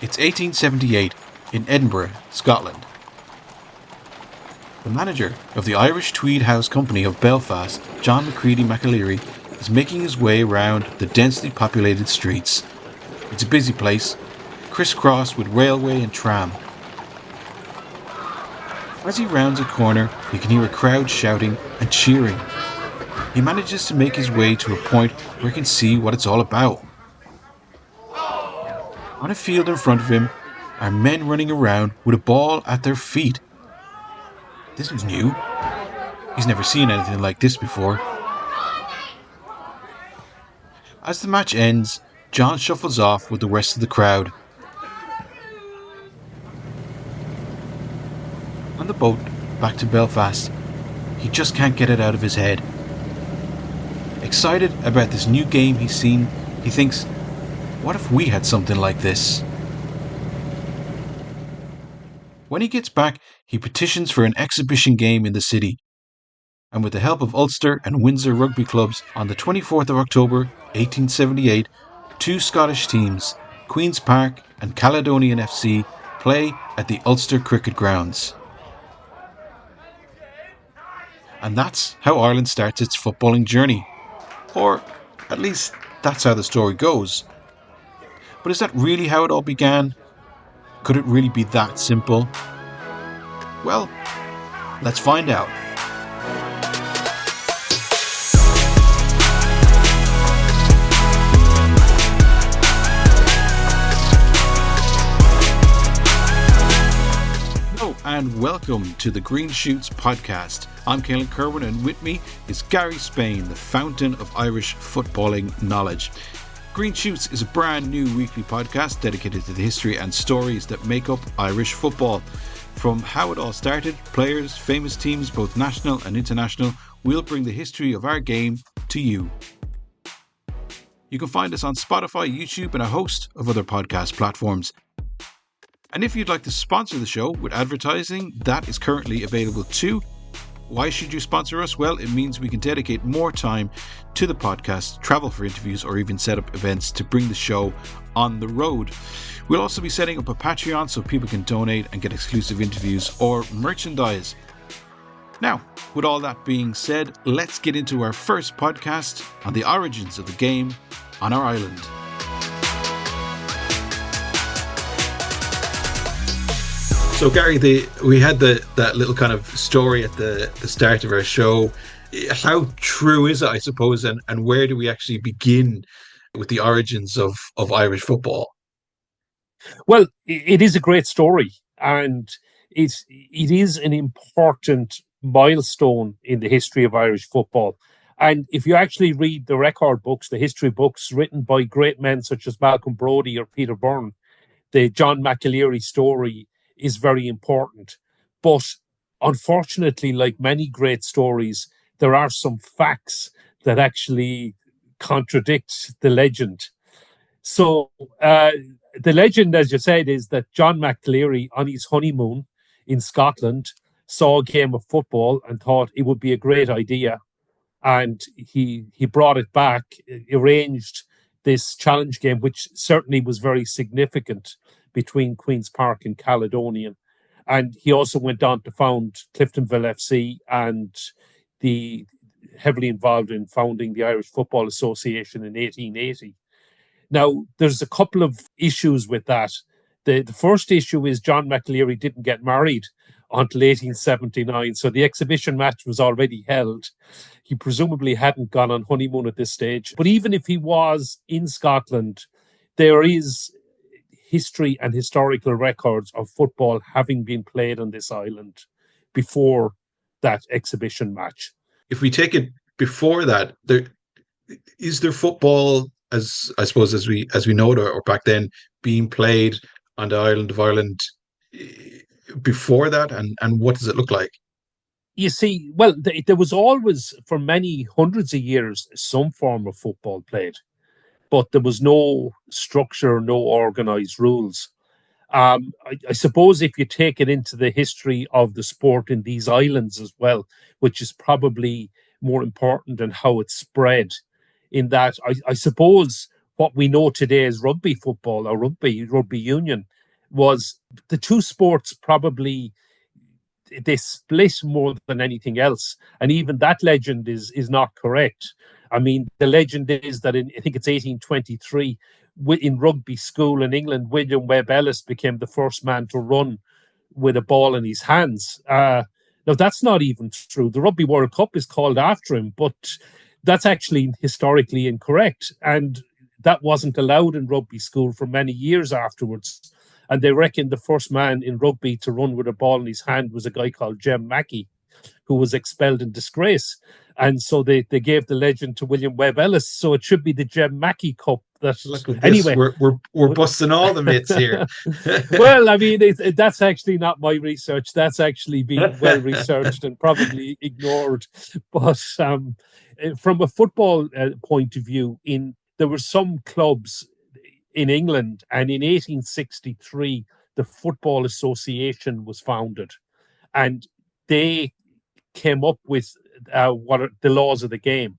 It's 1878 in Edinburgh, Scotland. The manager of the Irish Tweed House Company of Belfast, John Macready McAleary, is making his way around the densely populated streets. It's a busy place, crisscrossed with railway and tram. As he rounds a corner, he can hear a crowd shouting and cheering. He manages to make his way to a point where he can see what it's all about. On a field in front of him are men running around with a ball at their feet. This is new. He's never seen anything like this before. As the match ends, John shuffles off with the rest of the crowd. On the boat back to Belfast, he just can't get it out of his head. Excited about this new game he's seen, he thinks, what if we had something like this? When he gets back, he petitions for an exhibition game in the city. And with the help of Ulster and Windsor rugby clubs, on the 24th of October 1878, two Scottish teams, Queen's Park and Caledonian FC, play at the Ulster Cricket Grounds. And that's how Ireland starts its footballing journey. Or, at least, that's how the story goes. But is that really how it all began? Could it really be that simple? Well, let's find out. And welcome to the Green Shoots podcast. I'm Kehlan, and with me is Gary Spain, the fountain of Irish footballing knowledge. Green Shoots is a brand new weekly podcast dedicated to the history and stories that make up Irish football. From how it all started, players, famous teams, both national and international, we'll bring the history of our game to you. You can find us on Spotify, YouTube, and a host of other podcast platforms. And if you'd like to sponsor the show with advertising, that is currently available too. Why should you sponsor us? Well, it means we can dedicate more time to the podcast, travel for interviews, or even set up events to bring the show on the road. We'll also be setting up a Patreon so people can donate and get exclusive interviews or merchandise. Now, with all that being said, let's get into our first podcast on the origins of the game on our island. So Gary, we had that little kind of story at the start of our show. How true is it, I suppose, and where do we actually begin with the origins of Irish football? Well, it is a great story, and it is an important milestone in the history of Irish football. And if you actually read the record books, the history books written by great men such as Malcolm Brodie or Peter Byrne, the John McAleary story is very important. But unfortunately, like many great stories, there are some facts that actually contradict the legend. So the legend, as you said, is that John McAleary, on his honeymoon in Scotland, saw a game of football and thought it would be a great idea. And he brought it back, arranged this challenge game, which certainly was very significant between Queen's Park and Caledonian. And he also went on to found Cliftonville FC and the heavily involved in founding the Irish Football Association in 1880. Now, there's a couple of issues with that. The first issue is John McAleary didn't get married until 1879, so the exhibition match was already held. He presumably hadn't gone on honeymoon at this stage. But even if he was in Scotland, there is history and historical records of football having been played on this island before that exhibition match. If we take it before that, is there football, as I suppose as we know it, or back then, being played on the island of Ireland before that, and what does it look like? You see, well, there was always, for many hundreds of years, some form of football played, but there was no structure, no organised rules. I suppose if you take it into the history of the sport in these islands as well, which is probably more important than how it spread, in that I suppose what we know today as rugby football or rugby union, was the two sports probably they split more than anything else. And even that legend is not correct. I mean, the legend is that I think it's 1823, in rugby school in England, William Webb Ellis became the first man to run with a ball in his hands. Now, that's not even true. The Rugby World Cup is called after him, but that's actually historically incorrect. And that wasn't allowed in rugby school for many years afterwards. And they reckon the first man in rugby to run with a ball in his hand was a guy called Jem Mackey, who was expelled in disgrace. And so they gave the legend to William Webb Ellis. So it should be the Jem Mackey Cup. That Look at this. anyway. We're busting all the myths here. Well, I mean, that's actually not my research. That's actually been well researched and probably ignored. But from a football point of view, there were some clubs in England, and in 1863, the Football Association was founded, and they came up with what are the laws of the game.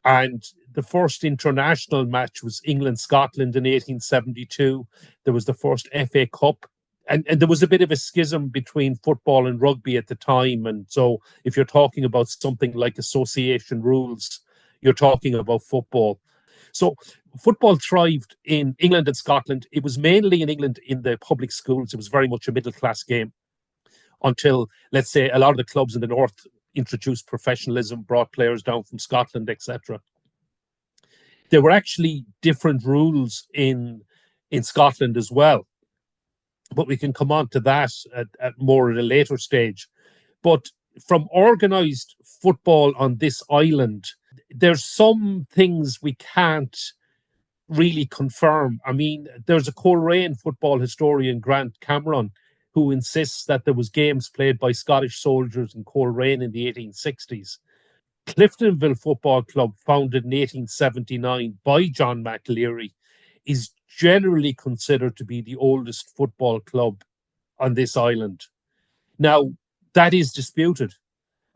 And the first international match was England-Scotland in 1872. There was the first FA Cup. And there was a bit of a schism between football and rugby at the time. And so if you're talking about something like association rules, you're talking about football. So football thrived in England and Scotland. It was mainly in England in the public schools. It was very much a middle-class game until, let's say, a lot of the clubs in the north introduced professionalism, brought players down from Scotland, etc. There were actually different rules in Scotland as well, but we can come on to that at more at a later stage. But from organised football on this island, there's some things we can't really confirm. I mean, there's a Coleraine football historian, Grant Cameron, who insists that there was games played by Scottish soldiers in Coleraine in the 1860s. Cliftonville Football Club, founded in 1879 by John McAleary, is generally considered to be the oldest football club on this island. Now, that is disputed.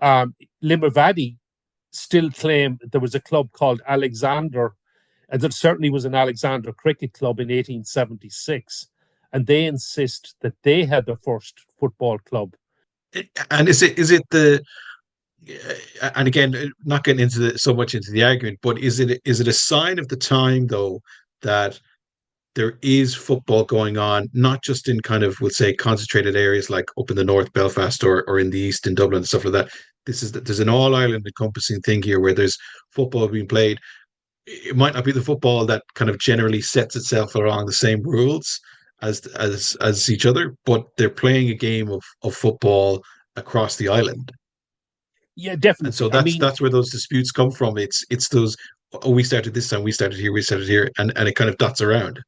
Limavady still claim there was a club called Alexander, and there certainly was an Alexander Cricket Club in 1876. And they insist that they had the first football club. And is it the and again, not getting into so much into the argument, but is it a sign of the time though that there is football going on, not just in kind of, we'll say, concentrated areas like up in the north, Belfast, or in the east in Dublin and stuff like that. There's an all Ireland encompassing thing here where there's football being played. It might not be the football that kind of generally sets itself along the same rules as each other, but they're playing a game of football across the island. Yeah, definitely. And so that's where those disputes come from. It's those, oh, we started this time, we started here, and it kind of dots around.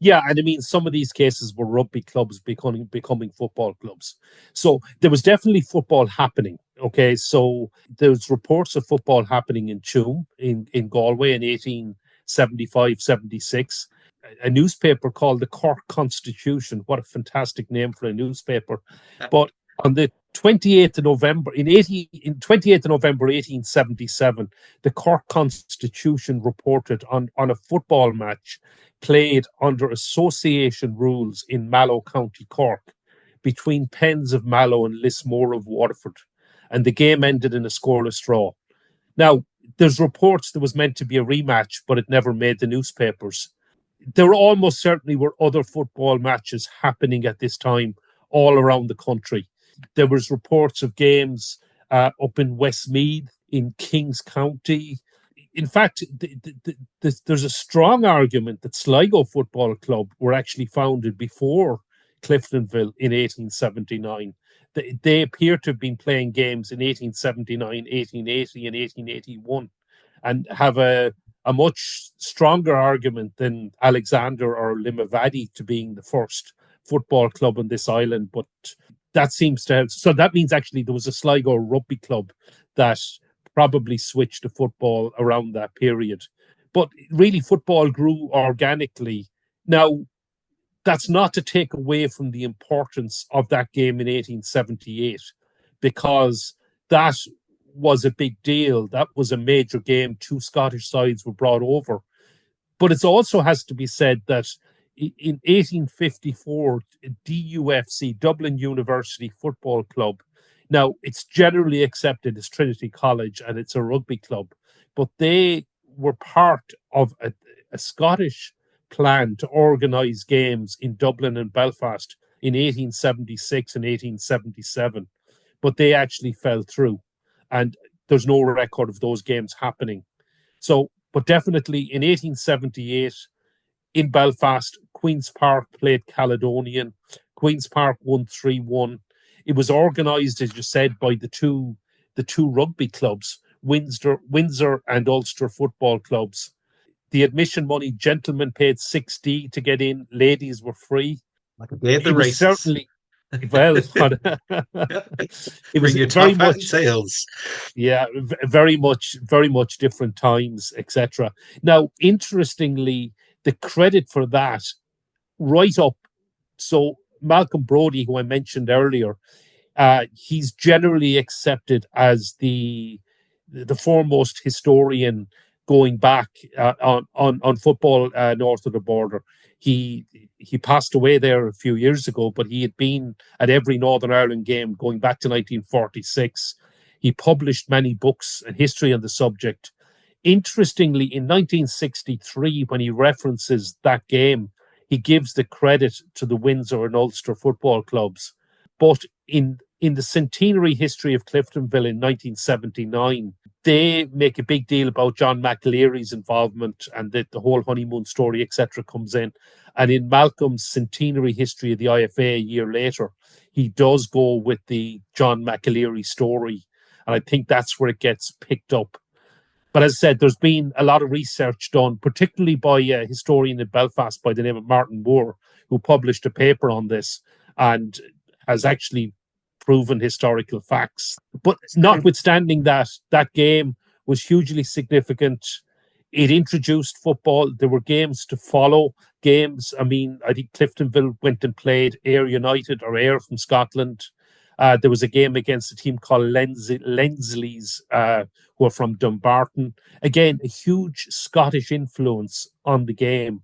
Yeah, and I mean, some of these cases were rugby clubs becoming football clubs. So there was definitely football happening. Okay, so there's reports of football happening in Tuam in Galway in 1875-76. A newspaper called the Cork Constitution. What a fantastic name for a newspaper. But on the 28th of November, in 28th of November 1877, the Cork Constitution reported on a football match played under association rules in Mallow, County Cork, between Pens of Mallow and Lismore of Waterford. And the game ended in a scoreless draw. Now, there's reports there was meant to be a rematch, but it never made the newspapers. There almost certainly were other football matches happening at this time all around the country. There was reports of games up in Westmeath, in Kings County. In fact, there's a strong argument that Sligo Football Club were actually founded before Cliftonville in 1879. They appear to have been playing games in 1879, 1880, and 1881, and have a much stronger argument than Alexander or Limavady to being the first football club on this island. But that seems to have, so that means actually there was a Sligo rugby club that probably switched to football around that period. But really, football grew organically. Now, that's not to take away from the importance of that game in 1878, because that was a big deal. That was a major game. Two Scottish sides were brought over. But it also has to be said that in 1854, DUFC, Dublin University Football Club, now it's generally accepted as Trinity College and it's a rugby club, but they were part of a Scottish plan to organise games in Dublin and Belfast in 1876 and 1877, but they actually fell through. And there's no record of those games happening. So, but definitely in 1878 in Belfast, Queen's Park played Caledonian. Queen's Park won 3-1. It was organised, as you said, by the two rugby clubs, Windsor and Ulster football clubs. The admission money, gentlemen paid 6D to get in, ladies were free. Like a day at the It was races. certainly, well, it Bring was your very top hat and much, tails. yeah, very much different times, etc. Now, interestingly, the credit for that right up. So Malcolm Brodie, who I mentioned earlier, he's generally accepted as the foremost historian going back on football north of the border. He he passed away there a few years ago, but he had been at every Northern Ireland game going back to 1946. He published many books and history on the subject. Interestingly, in 1963, when he references that game, he gives the credit to the Windsor and Ulster football clubs. But in the centenary history of Cliftonville in 1979, they make a big deal about John McAleary's involvement and the whole honeymoon story, etc., comes in. And in Malcolm's centenary history of the IFA a year later, he does go with the John McAleary story. And I think that's where it gets picked up. But as I said, there's been a lot of research done, particularly by a historian in Belfast by the name of Martin Moore, who published a paper on this and has actually proven historical facts. But notwithstanding that, that game was hugely significant. It introduced football. There were games to follow. Games, I mean, I think Cliftonville went and played Ayr United or Ayr from Scotland. There was a game against a team called Lensleys, who are from Dumbarton. Again, a huge Scottish influence on the game.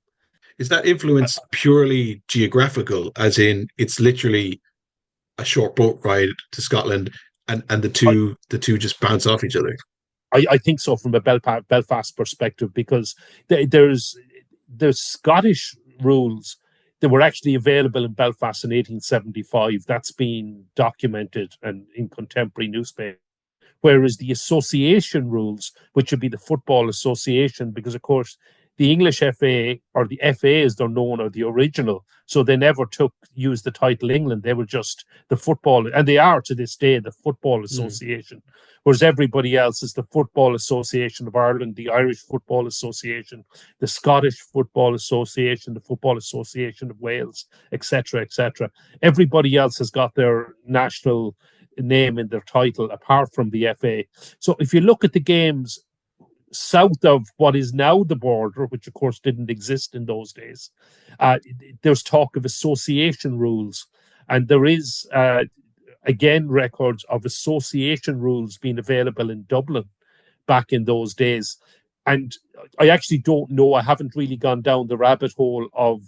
Is that influence purely geographical, as in it's literally a short boat ride to Scotland, and the two just bounce off each other? I think so from a Belfast perspective, because there's Scottish rules that were actually available in Belfast in 1875. That's been documented and in contemporary newspapers. Whereas the association rules, which would be the Football Association, because of course the English FA, or the FA as they're known, are the original. So they never used the title England. They were just the football, and they are to this day the Football Association. Whereas everybody else is the Football Association of Ireland, the Irish Football Association, the Scottish Football Association, the Football Association of Wales, etc., etc. Everybody else has got their national name in their title apart from the FA. So if you look at the games south of what is now the border, which of course didn't exist in those days, there's talk of association rules. And there is, again, records of association rules being available in Dublin back in those days. And I actually don't know, I haven't really gone down the rabbit hole of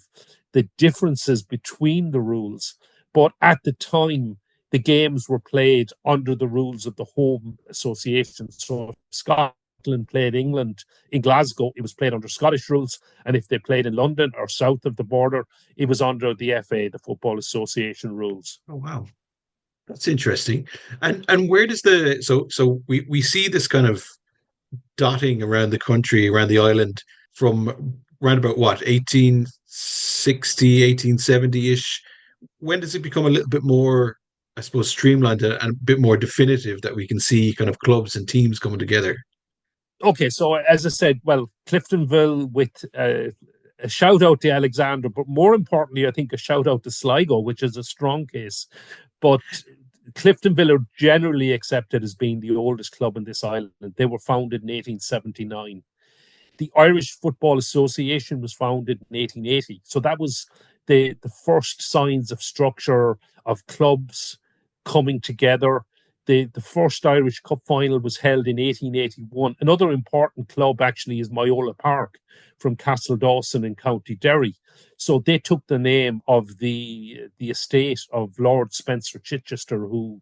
the differences between the rules. But at the time, the games were played under the rules of the home association. So if Scotland played England in Glasgow, it was played under Scottish rules. And if they played in London or south of the border, it was under the FA, the Football Association rules. Oh wow, that's interesting. And where does we see this kind of dotting around the country, around the island, from around about what, 1860, 1870-ish? When does it become a little bit more, I suppose, streamlined and a bit more definitive that we can see kind of clubs and teams coming together? Okay, so as I said, well, Cliftonville with a shout out to Alexander, but more importantly, I think a shout out to Sligo, which is a strong case. But Cliftonville are generally accepted as being the oldest club in this island. They were founded in 1879. The Irish Football Association was founded in 1880. So that was the first signs of structure of clubs coming together. the first Irish Cup final was held in 1881. Another important club actually is Myola Park from Castledawson in County Derry. So they took the name of the estate of Lord Spencer Chichester, who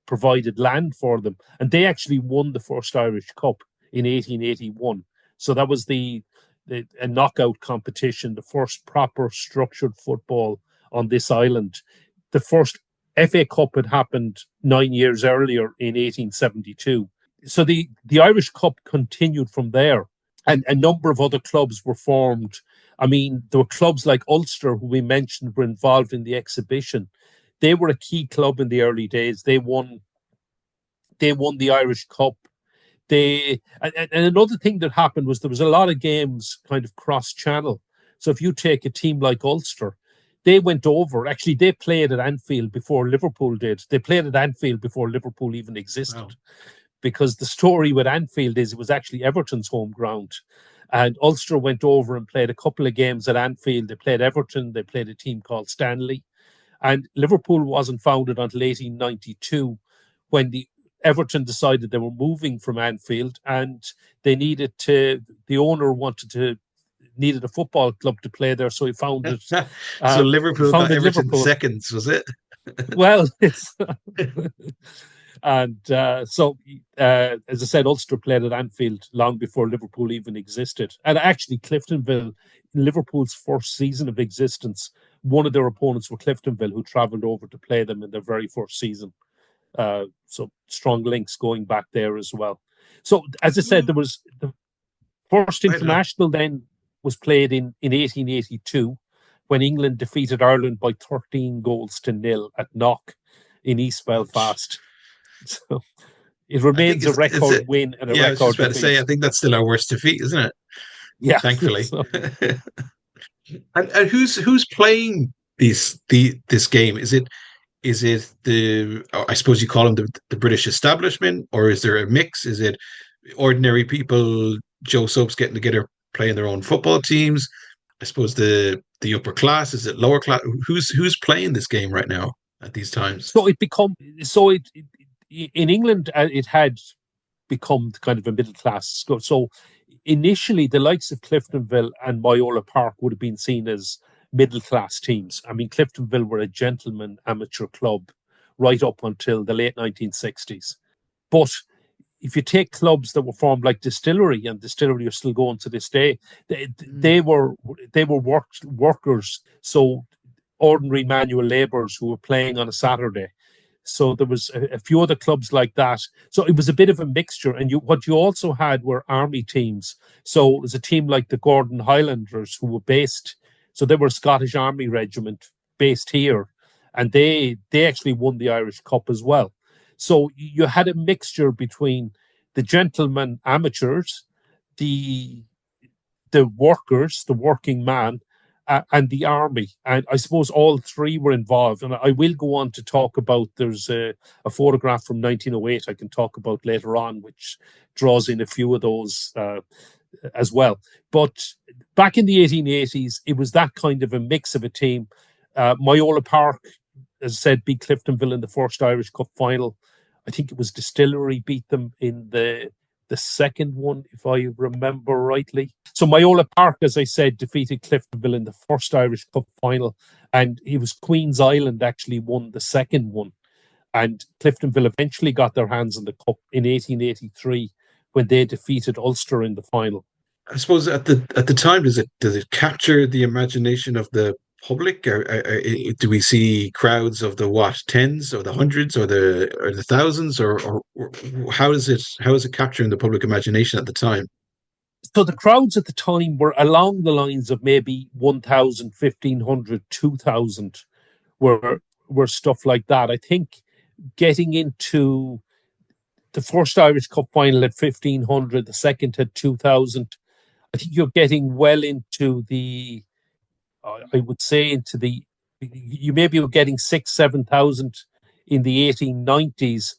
provided land for them, and they actually won the first Irish Cup in 1881. So that was a knockout competition, the first proper structured football on this island. The first FA Cup had happened 9 years earlier in 1872. So the Irish Cup continued from there, and a number of other clubs were formed. I mean, there were clubs like Ulster, who we mentioned were involved in the exhibition. They were a key club in the early days. They won the Irish Cup. And another thing that happened was there was a lot of games kind of cross channel. So if you take a team like Ulster, they went over. Actually, they played at Anfield before Liverpool did. They played at Anfield before Liverpool even existed. Wow. Because the story with Anfield is it was actually Everton's home ground. And Ulster went over and played a couple of games at Anfield. They played Everton. They played a team called Stanley. And Liverpool wasn't founded until 1892, when Everton decided they were moving from Anfield, and they needed the owner needed a football club to play there, so he founded. So Liverpool got Everton seconds, was it? Well, it's and so as I said, Ulster played at Anfield long before Liverpool even existed, and actually Cliftonville, Liverpool's first season of existence, one of their opponents were Cliftonville, who travelled over to play them in their very first season. So strong links going back there as well. So as I said, there was the first international then was played in 1882, when England defeated Ireland by 13 goals to nil at Knock in East Belfast. So it remains a record win and a record defeat. I was just about to say, I think that's still our worst defeat, isn't it? Yeah, thankfully. So. and who's playing this game? Is it the, I suppose you call them the British establishment, or is there a mix? Is it ordinary people, Joe Soaps, getting together, playing their own football teams? I suppose the upper class, is it lower class? Who's playing this game right now at these times? So in England, it had become kind of a middle class. So initially, the likes of Cliftonville and Myola Park would have been seen as middle class teams. I mean, Cliftonville were a gentleman amateur club right up until the late 1960s. But if you take clubs that were formed like Distillery, and Distillery are still going to this day, they were workers, so ordinary manual labourers who were playing on a Saturday. So there was a few other clubs like that. So it was a bit of a mixture. And what you also had were army teams. So it was a team like the Gordon Highlanders, who were based, so they were a Scottish Army regiment based here. And they actually won the Irish Cup as well. So you had a mixture between the gentlemen amateurs, the workers, the working man, and the army. And I suppose all three were involved. And I will go on to talk about, there's a photograph from 1908 I can talk about later on, which draws in a few of those as well. But back in the 1880s, it was that kind of a mix of a team. Myola Park, as I said, beat Cliftonville in the first Irish Cup final. I think it was Distillery beat them in the second one, if I remember rightly. So Myola Park, as I said, defeated Cliftonville in the first Irish Cup final, and it was Queen's Island actually won the second one. And Cliftonville eventually got their hands on the cup in 1883 when they defeated Ulster in the final. I suppose at the time, does it capture the imagination of the public? Or do we see crowds of the tens or the hundreds or the thousands, or how is it capturing the public imagination at the time? So the crowds at the time were along the lines of maybe 1,000, 1,500, 2,000 were stuff like that. I think getting into the first Irish Cup final at 1,500, the second had 2,000. I think you're getting well into the, I would say you maybe were getting 6,000, 7,000 in the 1890s,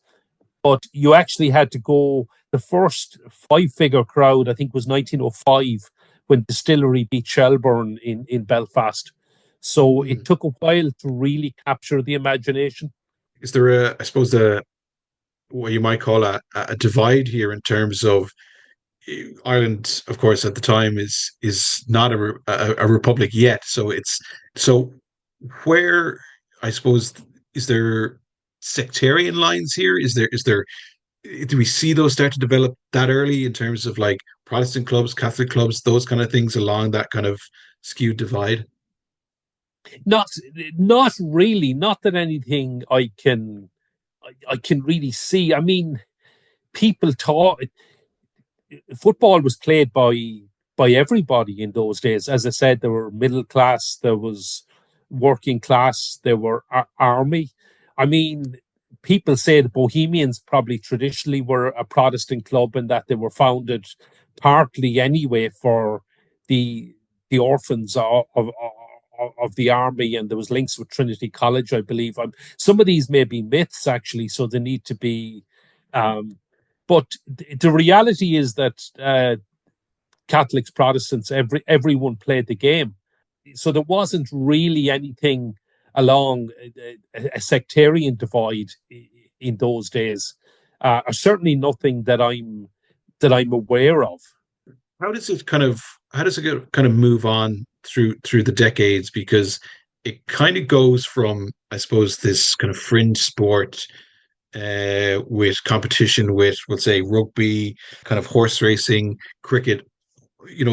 but you actually had to go, the first 5-figure crowd, I think, was 1905 when Distillery beat Shelbourne in Belfast. So it took a while to really capture the imagination. Is there I suppose what you might call a divide here in terms of Ireland, of course, at the time is not a republic yet. So where, I suppose, is there sectarian lines here? Is there do we see those start to develop that early in terms of like Protestant clubs, Catholic clubs, those kind of things along that kind of skewed divide? Not, not really. Not that anything I can really see. I mean, people thought football was played by everybody in those days. As I said, there were middle class, there was working class, there were army. I mean, people say the Bohemians probably traditionally were a Protestant club and that they were founded partly anyway for the the orphans of the army, and there was links with Trinity College, I believe. Some of these may be myths actually, so they need to be um, but the reality is that Catholics, Protestants, everyone played the game. So there wasn't really anything along a sectarian divide in those days, or certainly nothing that I'm aware of. How does it kind of kind of move on through the decades? Because it kind of goes from, I suppose, this kind of fringe sport with competition with, let's say, rugby, kind of horse racing, cricket,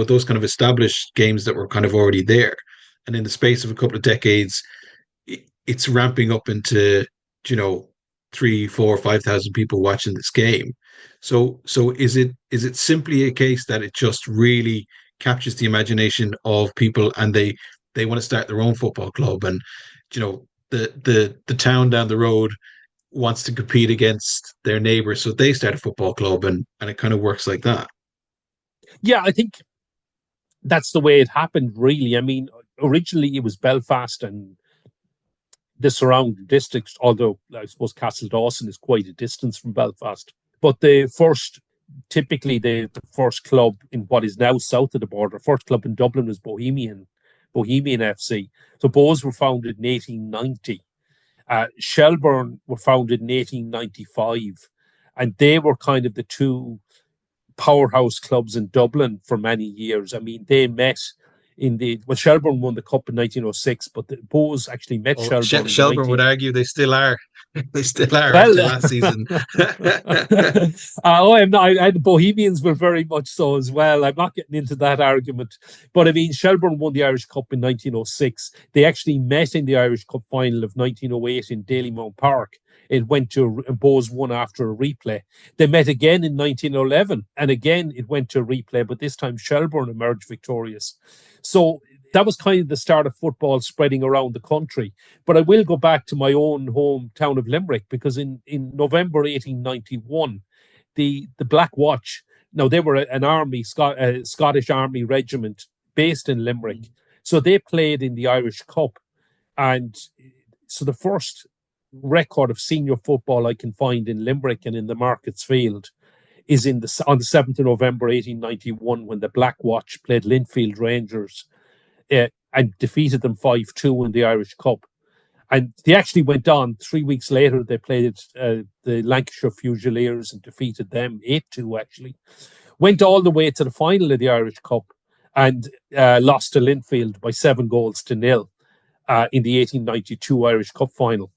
those kind of established games that were kind of already there. And in the space of a couple of decades, it's ramping up into, you know, 3, 4, 5,000 people watching this game. So is it simply a case that it just really captures the imagination of people, and they want to start their own football club, and the town down the road wants to compete against their neighbors, so they start a football club, and it kind of works like that. Yeah, I think that's the way it happened, really. I mean, originally it was Belfast and the surrounding districts, although I suppose Castle Dawson is quite a distance from Belfast. But typically the first club in what is now south of the border, first club in Dublin was Bohemian FC. So Bohs were founded in 1890. Shelbourne were founded in 1895. And they were kind of the two powerhouse clubs in Dublin for many years. I mean, they met Shelbourne won the cup in 1906, but the Bohs actually met Well, Shelbourne in the Shelburne would 19. argue they still are. They still are Well, after last season. I'm not. The Bohemians were very much so as well. I'm not getting into that argument, but I mean, Shelbourne won the Irish Cup in 1906. They actually met in the Irish Cup final of 1908 in Dalymount Park. It went to Bohs won after a replay. They met again in 1911, and again it went to a replay, but this time Shelbourne emerged victorious. So that was kind of the start of football spreading around the country. But I will go back to my own hometown of Limerick, because in November 1891, the Black Watch, now they were an Scottish army regiment based in Limerick. So they played in the Irish Cup. And so the first record of senior football I can find in Limerick and in the Markets Field is on the 7th of November 1891, when the Black Watch played Linfield Rangers and defeated them 5-2 in the Irish Cup. And they actually went on 3 weeks later. They played the Lancashire Fusiliers and defeated them 8-2, actually. Went all the way to the final of the Irish Cup and lost to Linfield by 7 goals to 0 in the 1892 Irish Cup final.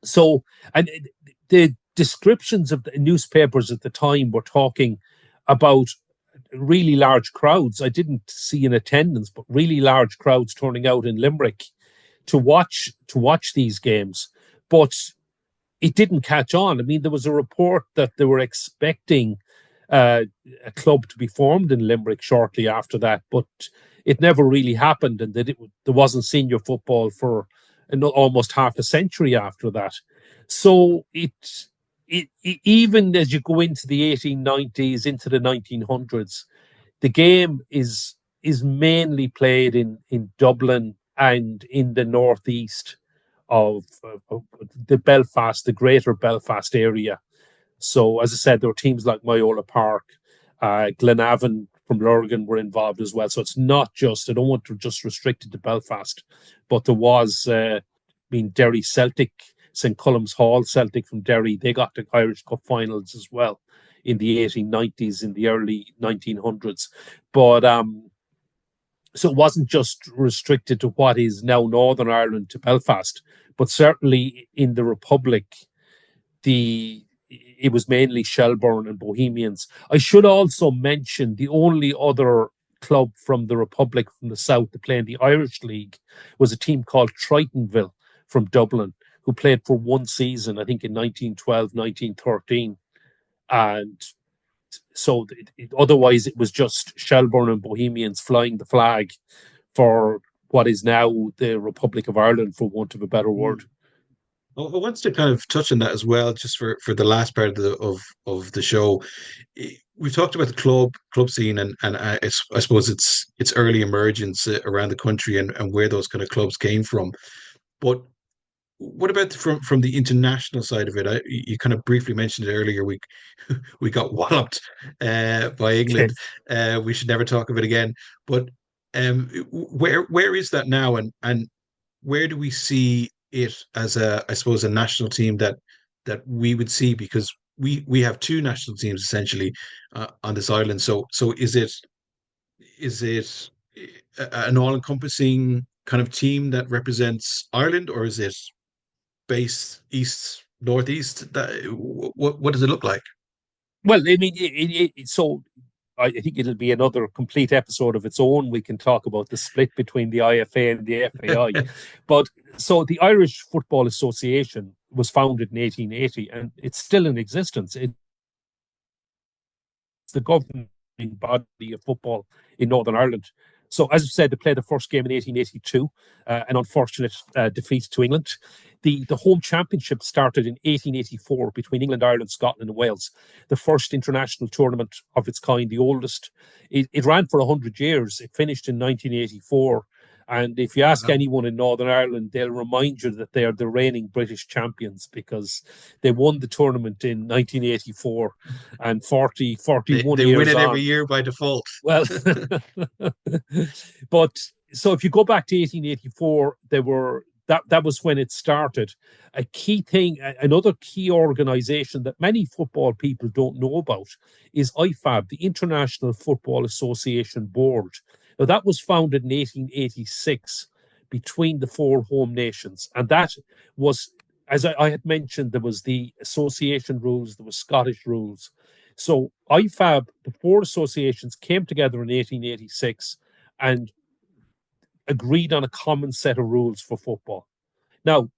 So, and the descriptions of the newspapers at the time were talking about really large crowds. I didn't see in attendance, but really large crowds turning out in Limerick to watch these games. But it didn't catch on. I mean, there was a report that they were expecting a club to be formed in Limerick shortly after that, but it never really happened, and that there wasn't senior football for almost half a century after that. So even as you go into the 1890s, into the 1900s, the game is mainly played in Dublin and in the northeast of the greater Belfast area. So, as I said, there were teams like Myola Park, Glenavon from Lurgan were involved as well. So it's not just, I don't want to just restrict it to Belfast, but there was, Derry Celtic. St. Columb's Hall, Celtic from Derry, they got to Irish Cup finals as well in the 1890s, in the early 1900s. But so it wasn't just restricted to what is now Northern Ireland to Belfast, but certainly in the Republic, the it was mainly Shelbourne and Bohemians. I should also mention the only other club from the Republic from the south to play in the Irish League was a team called Tritonville from Dublin, who played for one season, I think in 1912, 1913. And so otherwise it was just Shelbourne and Bohemians flying the flag for what is now the Republic of Ireland, for want of a better word. I want to kind of touch on that as well, just for the last part of the show. We've talked about the club scene, and I suppose it's early emergence around the country, and where those kind of clubs came from. But what about from the international side of it? You kind of briefly mentioned it earlier. We got walloped by England. We should never talk of it again. But where is that now, and where do we see it as I suppose, a national team that we would see, because we have two national teams essentially on this island. So is it an all encompassing kind of team that represents Ireland, or is it based east northeast? What does it look like? Well, I mean, so I think it'll be another complete episode of its own. We can talk about the split between the IFA and the FAI. But so the Irish Football Association was founded in 1880, and it's still in existence. It's the governing body of football in Northern Ireland. So, as I said, they played the first game in 1882, an unfortunate defeat to England. The home championship started in 1884 between England, Ireland, Scotland, and Wales, the first international tournament of its kind, the oldest. It ran for 100 years. It finished in 1984. And if you ask anyone in Northern Ireland, they'll remind you that they are the reigning British champions, because they won the tournament in 1984, and 41 they win years it every on. year by default. Well, but so if you go back to 1884, that was when it started. A key thing, another key organization that many football people don't know about, is IFAB, the International Football Association Board. Now, that was founded in 1886 between the four home nations. And that was, as I had mentioned, there was the association rules, there were Scottish rules. So IFAB, the four associations, came together in 1886 and agreed on a common set of rules for football. Now,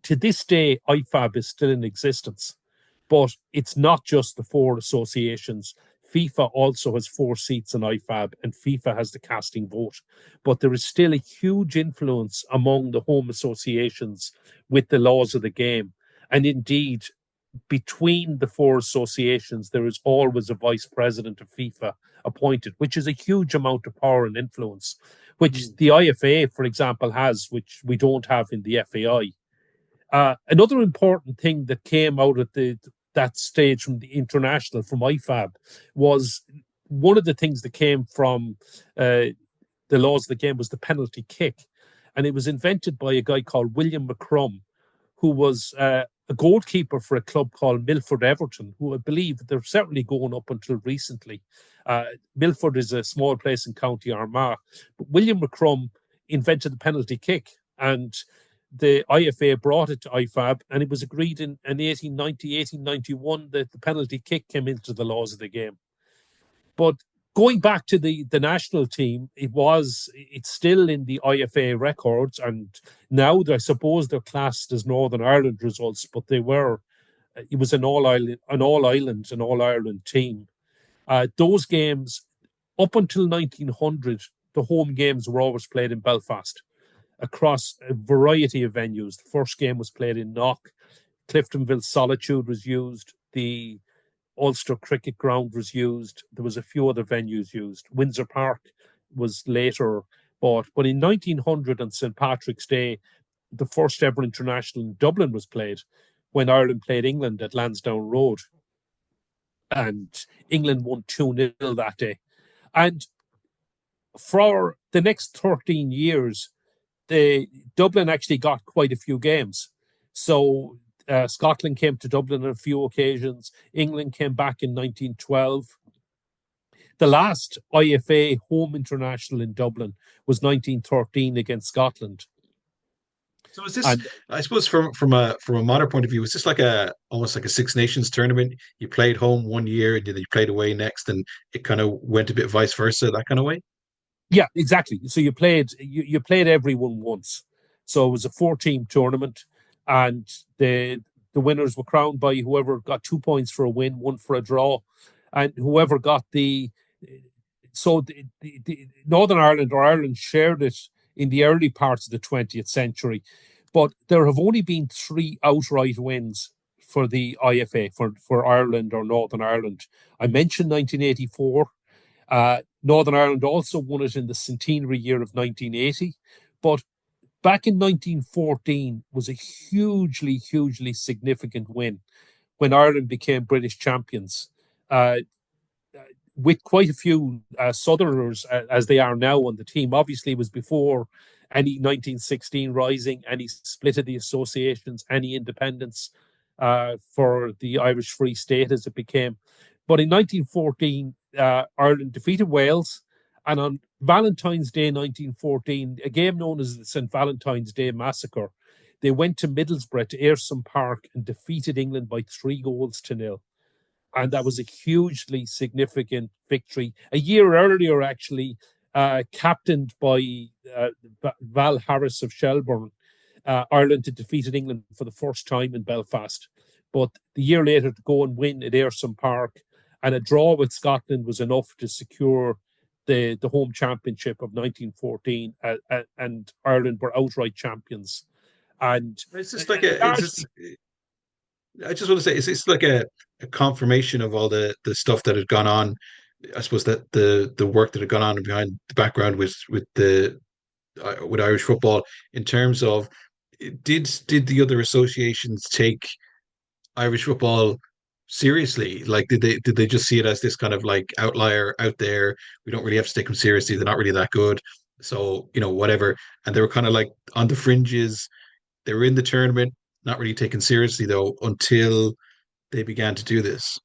to this day, IFAB is still in existence, but it's not just the four associations. FIFA also has 4 seats in IFAB, and FIFA has the casting vote. But there is still a huge influence among the home associations with the laws of the game. And indeed, between the 4 associations, there is always a vice president of FIFA appointed, which is a huge amount of power and influence, which the IFA, for example, has, which we don't have in the FAI. Another important thing that came out at that stage from the international, from IFAB, was one of the things that came from the laws of the game was the penalty kick. And it was invented by a guy called William McCrum, who was a goalkeeper for a club called Milford Everton, who I believe they're certainly going up until recently. Milford is a small place in County Armagh. But William McCrum invented the penalty kick, and the IFA brought it to IFAB, and it was agreed in 1890, 1891 that the penalty kick came into the laws of the game. But going back to the national team, it's still in the IFA records, and now I suppose they're classed as Northern Ireland results, but it was an all Ireland team. Those games, up until 1900, the home games were always played in Belfast across a variety of venues. The first game was played in Knock. Cliftonville Solitude was used. The Ulster Cricket Ground was used. There was a few other venues used. Windsor Park was later bought. But in 1900, on St. Patrick's Day, the first ever international in Dublin was played, when Ireland played England at Lansdowne Road. And England won 2-0 that day. And for the next 13 years, Dublin actually got quite a few games. So Scotland came to Dublin on a few occasions. England came back in 1912. The last IFA home international in Dublin was 1913 against Scotland. So is this, And I suppose, from a modern point of view, is this like a almost like a Six Nations tournament? You played home one year, and then you played away next, and it kind of went a bit vice versa, that kind of way. yeah, exactly. So you played everyone once. So it was a four-team tournament, and the winners were crowned by whoever got 2 points for a win, one for a draw, and whoever got the. So the Northern Ireland or Ireland shared it in the early parts of the 20th century, but there have only been three outright wins for the IFA for Ireland or Northern Ireland. I mentioned 1984. Northern Ireland also won it in the centenary year of 1980. But back in 1914 was a hugely significant win when Ireland became British champions. Uh, with quite a few Southerners as they are now on the team. Obviously, it was before any 1916 rising, any split of the associations, any independence for the Irish Free State as it became. But in 1914, Ireland defeated Wales. And on Valentine's Day 1914, a game known as the St. Valentine's Day Massacre, they went to Middlesbrough to Ayresome Park and defeated England by 3 goals to nil. And that was a hugely significant victory. A year earlier, actually, captained by Val Harris of Shelbourne, Ireland had defeated England for the first time in Belfast. But the year later, to go and win at Ayresome Park, and a draw with Scotland was enough to secure the home championship of 1914, and Ireland were outright champions. And It's just like a, it's just largely, I just want to say, is this like a confirmation of all the stuff that had gone on? I suppose that the work that had gone on behind the background with Irish football in terms of did the other associations take Irish football seriously? Like, did they just see it as this kind of like outlier out there? We don't really have to take them seriously. They're not really that good. So, whatever. And they were kind of like on the fringes. They were in the tournament, not really taken seriously though, until they began to do this.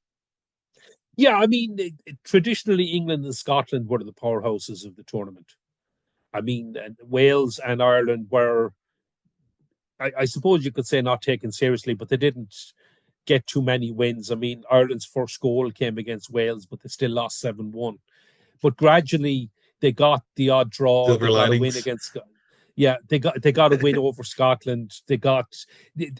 yeah, I mean, traditionally, England and Scotland were the powerhouses of the tournament. I mean, Wales and Ireland were, I suppose you could say, not taken seriously, but they didn't get too many wins. I mean, Ireland's first goal came against Wales, but they still lost 7-1. But gradually, they got the odd draw. Silver They got a win linings. against, yeah, they got a win over Scotland. They got,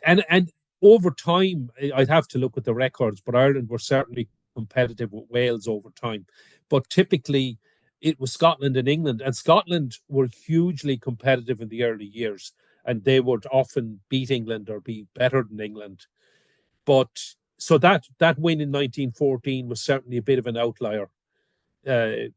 and over time, I'd have to look at the records, but Ireland were certainly competitive with Wales over time. But typically, it was Scotland and England, and Scotland were hugely competitive in the early years, and they would often beat England or be better than England. But so that win in 1914 was certainly a bit of an outlier. Uh,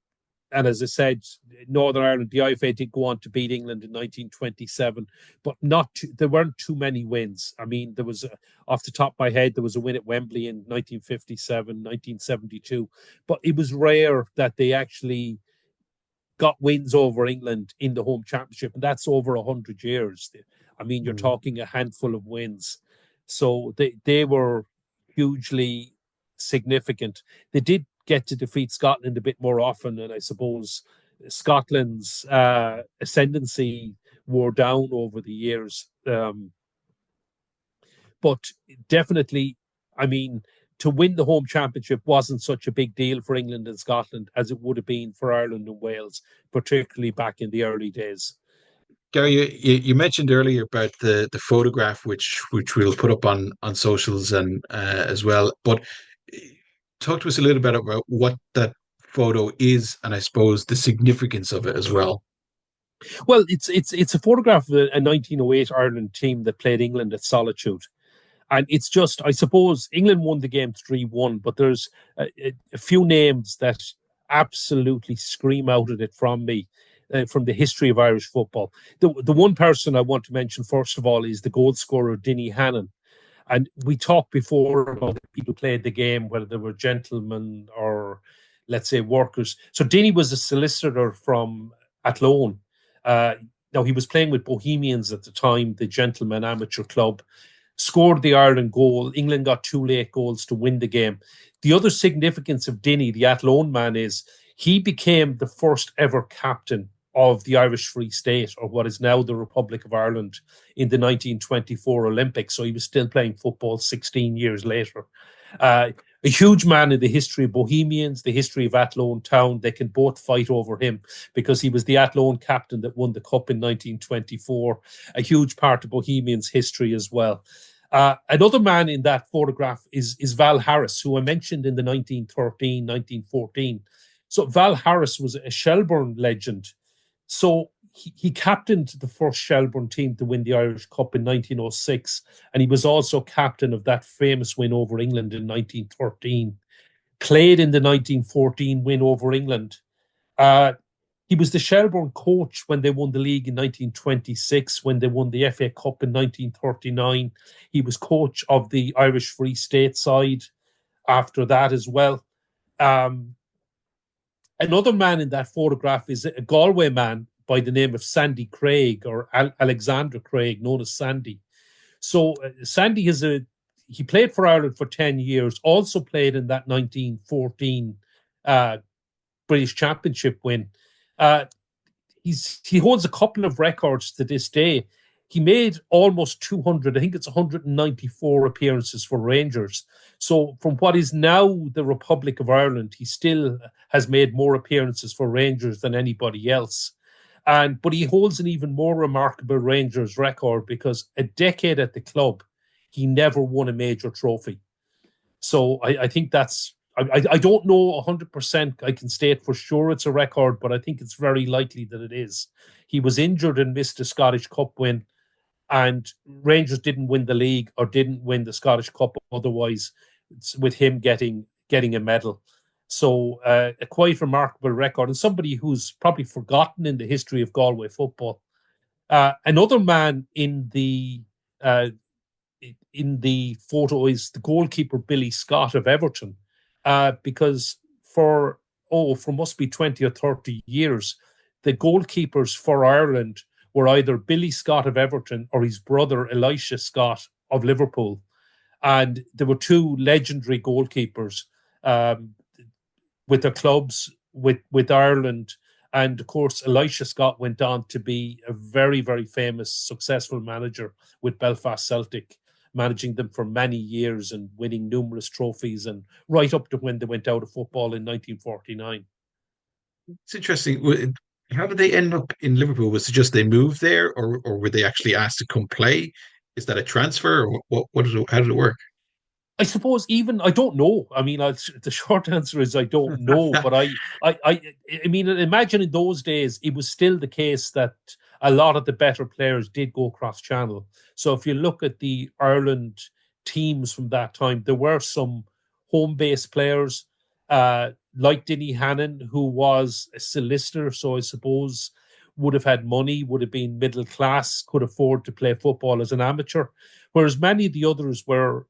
and as I said, Northern Ireland, the IFA did go on to beat England in 1927, but there weren't too many wins. I mean, there was, off the top of my head, there was a win at Wembley in 1957, 1972, but it was rare that they actually got wins over England in the home championship, and that's over 100 years. I mean, you're Mm. talking a handful of wins, so they were hugely significant. They did get to defeat Scotland a bit more often, and I suppose Scotland's ascendancy wore down over the years. But definitely, I mean, to win the home championship wasn't such a big deal for England and Scotland as it would have been for Ireland and Wales, particularly back in the early days. Gary, you mentioned earlier about the photograph, which we'll put up on socials and as well. But eh, talk to us a little bit about what that photo is, and I suppose the significance of it as well. Well, it's a photograph of a 1908 Ireland team that played England at Solitude. And it's just, I suppose, England won the game 3-1, but there's a few names that absolutely scream out at it from me, from the history of Irish football. The one person I want to mention, first of all, is the goal scorer, Dinny Hannon. And we talked before about people played the game, whether they were gentlemen or, let's say, workers. So Dinny was a solicitor from Athlone. Uh, Now, he was playing with Bohemians at the time, the gentleman amateur club. scored the Ireland goal. England got 2 late goals to win the game. The other significance of Dinny, the Athlone man, is he became the first ever captain of the Irish Free State, or what is now the Republic of Ireland, in the 1924 Olympics. So he was still playing football 16 years later. A huge man in the history of Bohemians, the history of Athlone Town. They can both fight over him because he was the Athlone captain that won the cup in 1924. A huge part of Bohemians' history as well. Another man in that photograph is Val Harris, who I mentioned in the 1913, 1914. So Val Harris was a Shelbourne legend. So he captained the first Shelbourne team to win the Irish Cup in 1906, and he was also captain of that famous win over England in 1913. Played in the 1914 win over England. Uh, he was the Shelbourne coach when they won the league in 1926, when they won the FA Cup in 1939. He was coach of the Irish Free State side after that as well. Um, Another man in that photograph is a Galway man by the name of Sandy Craig, or Alexander Craig, known as Sandy. So Sandy he played for Ireland for 10 years, also played in that 1914 uh, British Championship win. Uh, he holds a couple of records to this day. He made almost 200, I think it's 194 appearances for Rangers. So from what is now the Republic of Ireland, he still has made more appearances for Rangers than anybody else. But he holds an even more remarkable Rangers record because a decade at the club, he never won a major trophy. So I think I don't know 100%. I can state for sure it's a record, but I think it's very likely that it is. He was injured and missed the Scottish Cup win, and Rangers didn't win the league or didn't win the Scottish Cup otherwise, with him getting a medal. So a quite remarkable record, and somebody who's probably forgotten in the history of Galway football. Another man uh, in the photo is the goalkeeper Billy Scott of Everton, because for must be 20 or 30 years, the goalkeepers for Ireland were either Billy Scott of Everton or his brother Elisha Scott of Liverpool. And there were two legendary goalkeepers um, with their clubs, with Ireland. And of course, Elisha Scott went on to be a very, very famous, successful manager with Belfast Celtic, managing them for many years and winning numerous trophies, and right up to when they went out of football in 1949. It's interesting. How did they end up in Liverpool? Was it just they moved there, or were they actually asked to come play? Is that a transfer, or how did it work? I suppose even I don't know. I mean, the short answer is I don't know. But I mean, imagine in those days it was still the case that a lot of the better players did go cross channel. So if you look at the Ireland teams from that time, there were some home based players like Dinny Hannon, who was a solicitor. So I suppose would have had money, would have been middle class, could afford to play football as an amateur. Whereas many of the others were,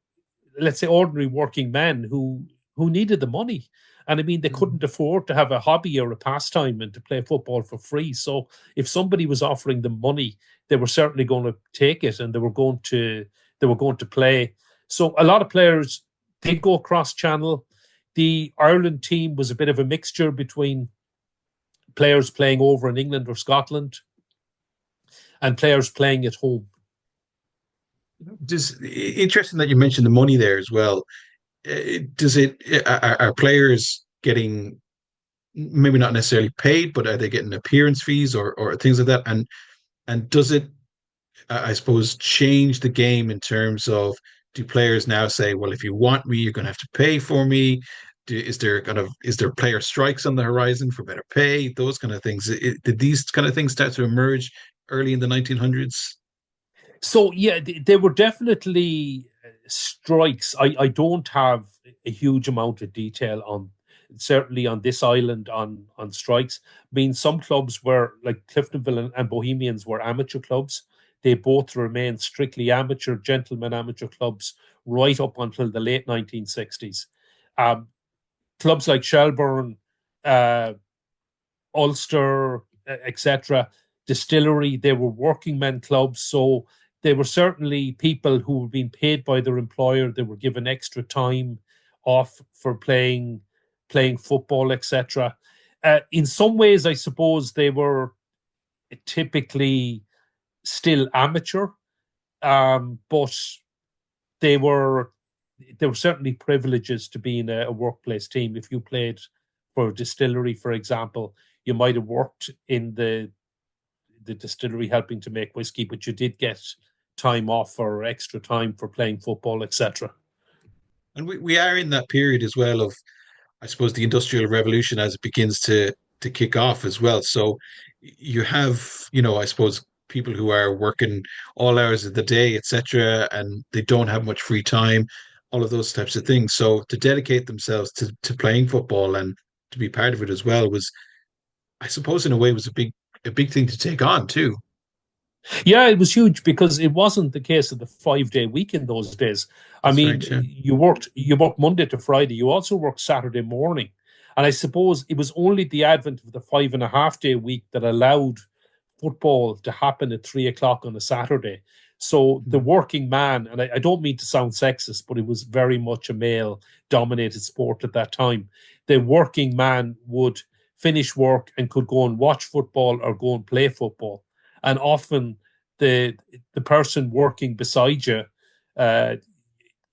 let's say, ordinary working men who needed the money. And I mean, they couldn't afford to have a hobby or a pastime and to play football for free. So if somebody was offering them money, they were certainly going to take it, and they were going to play. So a lot of players did go across channel. The Ireland team was a bit of a mixture between players playing over in England or Scotland and players playing at home. Just interesting that you mentioned the money there as well. Does it are players getting, maybe not necessarily paid, but are they getting appearance fees or things like that? And does it, I suppose, change the game in terms of, do players now say, well, if you want me, you're going to have to pay for me? Is there player strikes on the horizon for better pay? Those kind of things. Did these kind of things start to emerge early in the 1900s? So yeah, there were definitely strikes. I don't have a huge amount of detail on, certainly on this island, on strikes. I mean, some clubs were like Cliftonville and Bohemians were amateur clubs. They both remained strictly amateur, gentlemen amateur clubs right up until the late 1960s. Um, Clubs like Shelbourne, uh, Ulster, etc., Distillery, they were working men clubs. So They were certainly people who were being paid by their employer. They were given extra time off for playing football, etc. In some ways, I suppose they were typically still amateur, but they were there were certainly privileges to being a workplace team. If you played for a distillery, for example, you might have worked in the distillery helping to make whiskey, but you did get time off or extra time for playing football, etc. And we are in that period as well of, I suppose, the Industrial Revolution as it begins to kick off as well. So you have, I suppose, people who are working all hours of the day, etc., and they don't have much free time, all of those types of things. So to dedicate themselves to playing football and to be part of it as well was, I suppose, in a way, was a big thing to take on too. Yeah, it was huge because it wasn't the case of the 5 day week in those days. I That's mean, right, yeah. you worked Monday to Friday. You also worked Saturday morning, and I suppose it was only the advent of the 5.5 day week that allowed football to happen at 3 o'clock on a Saturday. So the Mm. working man, and I don't mean to sound sexist, but it was very much a male dominated sport at that time. The working man would finish work and could go and watch football or go and play football. And often the the person working beside you, uh,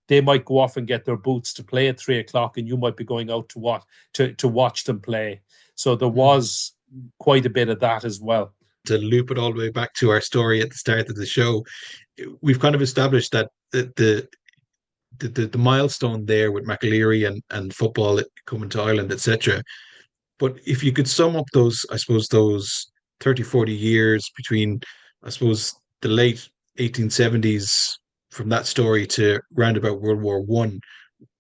they might go off and get their boots to play at 3 o'clock, and you might be going out to watch them play. So there Mm. was quite a bit of that as well. To loop it all the way back to our story at the start of the show, we've kind of established that the milestone there with McAleary and football coming to Ireland, etc. But if you could sum up those, I suppose, those 30, 40 years between, I suppose, the late 1870s from that story to round about World War One,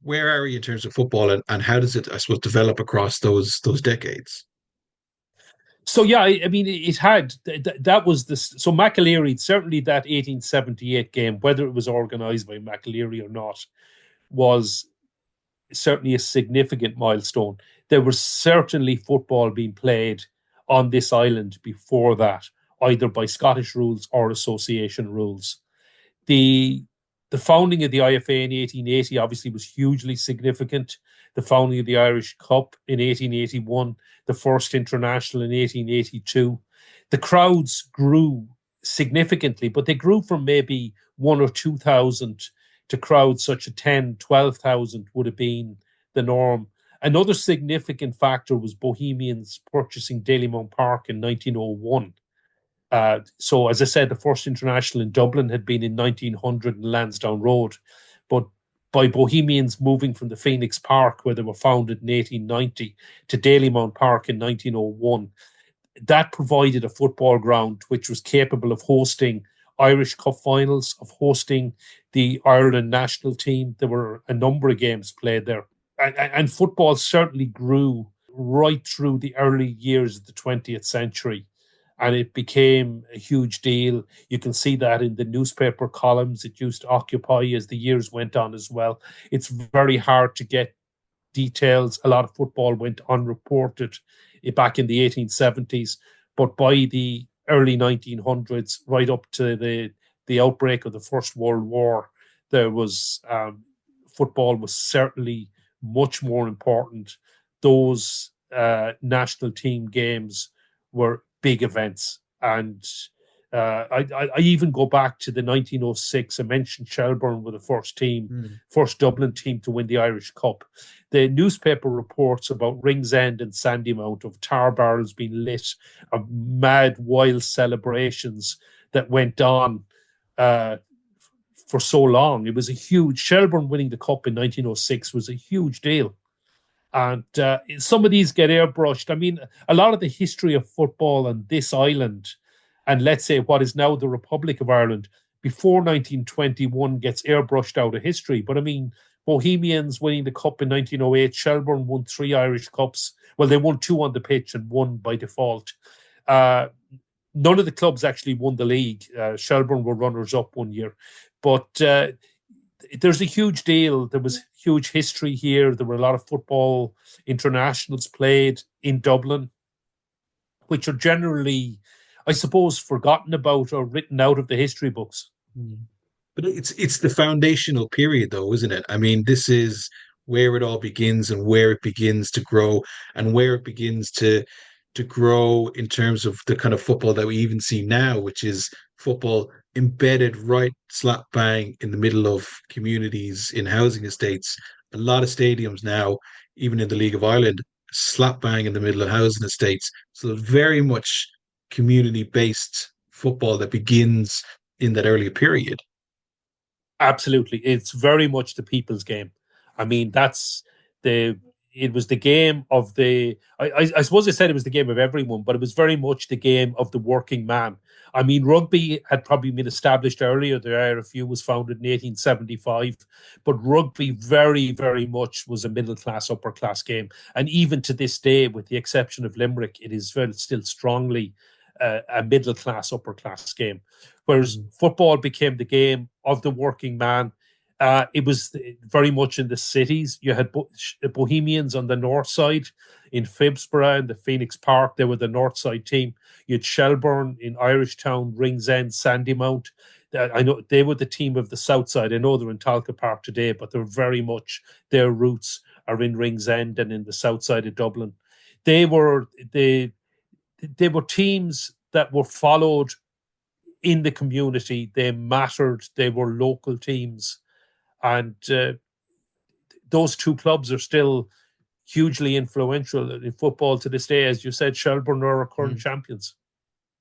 where are you in terms of football, and how does it, I suppose, develop across those decades? So yeah, I mean, it had that was this. So McAleary, certainly that 1878 game, whether it was organised by McAleary or not, was certainly a significant milestone. There was certainly football being played on this island before that, either by Scottish rules or association rules. The the founding of the IFA in 1880 obviously was hugely significant. The founding of the Irish Cup in 1881, the first international in 1882. The crowds grew significantly, but they grew from maybe 1 or 2,000 to crowds such as 10, 12,000 would have been the norm. Another significant factor was Bohemians purchasing Dalymount Park in 1901. So, as I said, the first international in Dublin had been in 1900 in Lansdowne Road. But by Bohemians moving from the Phoenix Park, where they were founded in 1890, to Dalymount Park in 1901, that provided a football ground which was capable of hosting Irish Cup finals, of hosting the Ireland national team. There were a number of games played there. And football certainly grew right through the early years of the 20th century, and it became a huge deal. You can see that in the newspaper columns it used to occupy as the years went on as well. It's very hard to get details. A lot of football went unreported back in the 1870s, but by the early 1900s, right up to the outbreak of the First World War, there was football was certainly much more important. Those national team games were big events, and I even go back to the 1906. I mentioned Shelbourne were the Mm. first Dublin team to win the Irish Cup. The newspaper reports about Ringsend and Sandymount of tar barrels being lit, of mad, wild celebrations that went on uh, for so long. It was a huge. Shelbourne winning the cup in 1906 was a huge deal. And some of these get airbrushed. I mean, a lot of the history of football on this island, and let's say what is now the Republic of Ireland, before 1921 gets airbrushed out of history. But I mean, Bohemians winning the cup in 1908, Shelbourne won 3 Irish Cups. Well, they won two on the pitch and one by default. Uh, None of the clubs actually won the league. Shelbourne were runners up one year. But there's a huge deal. There was huge history here. There were a lot of football internationals played in Dublin, which are generally, I suppose, forgotten about or written out of the history books. Mm. But it's the foundational period, though, isn't it? I mean, this is where it all begins and where it begins to grow and where it begins to grow in terms of the kind of football that we even see now, which is football embedded right slap bang in the middle of communities in housing estates. A lot of stadiums now, even in the League of Ireland, slap bang in the middle of housing estates. So very much community based football that begins in that earlier period. Absolutely. It's very much the people's game. I mean, it was the game of I suppose I said it was the game of everyone, but it was very much the game of the working man. I mean, rugby had probably been established earlier. The IRFU was founded in 1875, but rugby very, very much was a middle class, upper class game. And even to this day, with the exception of Limerick, it is still strongly a middle class, upper class game. Whereas football became the game of the working man. It was very much in the cities. You had Bohemians on the north side in Phibsborough and the Phoenix Park. They were the north side team. You had Shelburne in Irishtown, Ringsend, Sandymount. I know they were the team of the south side. I know they're in Talca Park today, but they're very much, their roots are in Ringsend and in the south side of Dublin. They were teams that were followed in the community. They mattered. They were local teams. And those two clubs are still hugely influential in football to this day. As you said, Shelburne are our current champions.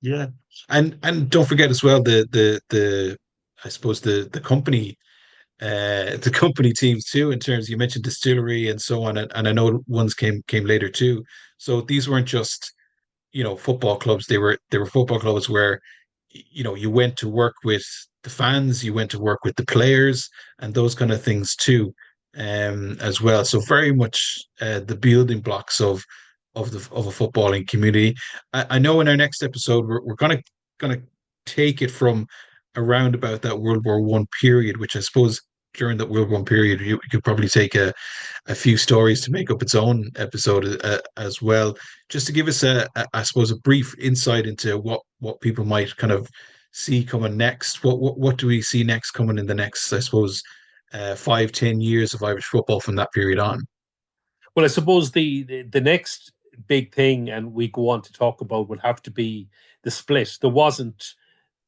Yeah, and don't forget as well the I suppose the company the company teams too, in terms you mentioned distillery and so on, and I know ones came later too. So these weren't just football clubs. They were football clubs where you went to work with the fans, you went to work with the players, and those kind of things too, as well. So very much the building blocks of a footballing community. I know in our next episode we're gonna take it from around about that World War One period, which I suppose during that World War One period you could probably take a few stories to make up its own episode as well, just to give us I suppose a brief insight into what people might kind of see coming next. What do we see next coming in the next, I suppose, 5-10 years of Irish football from that period on? Well, I suppose the next big thing, and we go on to talk about, would have to be the split. There wasn't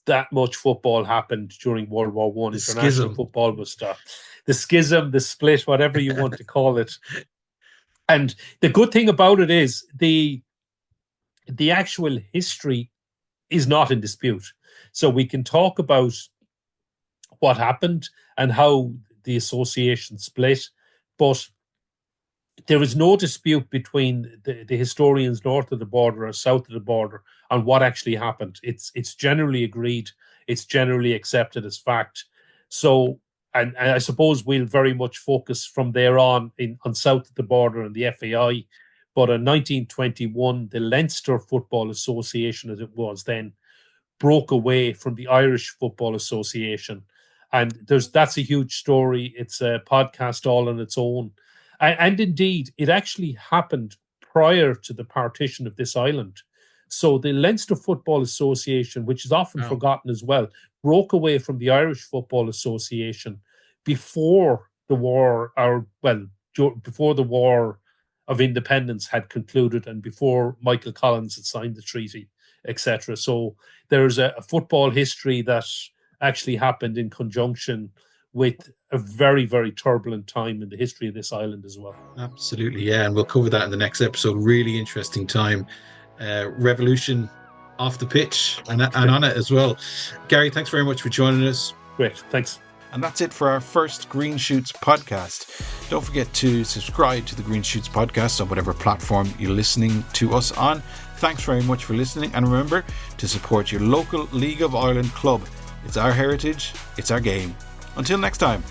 that much football happened during World War One. The International schism. football was stopped. The schism, the split, whatever you want to call it. And the good thing about it is the actual history is not in dispute. So we can talk about what happened and how the association split, but there is no dispute between the historians north of the border or south of the border on what actually happened. It's generally agreed. It's generally accepted as fact. So, and I suppose we'll very much focus from there on south of the border and the FAI. But in 1921, the Leinster Football Association, as it was then, broke away from the Irish Football Association. And that's a huge story. It's a podcast all on its own. And indeed, it actually happened prior to the partition of this island. So the Leinster Football Association, which is often forgotten as well, broke away from the Irish Football Association before the war, before the War of Independence had concluded and before Michael Collins had signed the treaty, etc. So there's a football history that actually happened in conjunction with a very, very turbulent time in the history of this island as well. Absolutely, yeah, and we'll cover that in the next episode. Really interesting time, revolution off the pitch and on it as well. Gary, thanks very much for joining us. Great, thanks. And that's it for our first Green Shoots podcast. Don't forget to subscribe to the Green Shoots podcast on whatever platform you're listening to us on. Thanks very much for listening, and remember to support your local League of Ireland club. It's our heritage, it's our game. Until next time.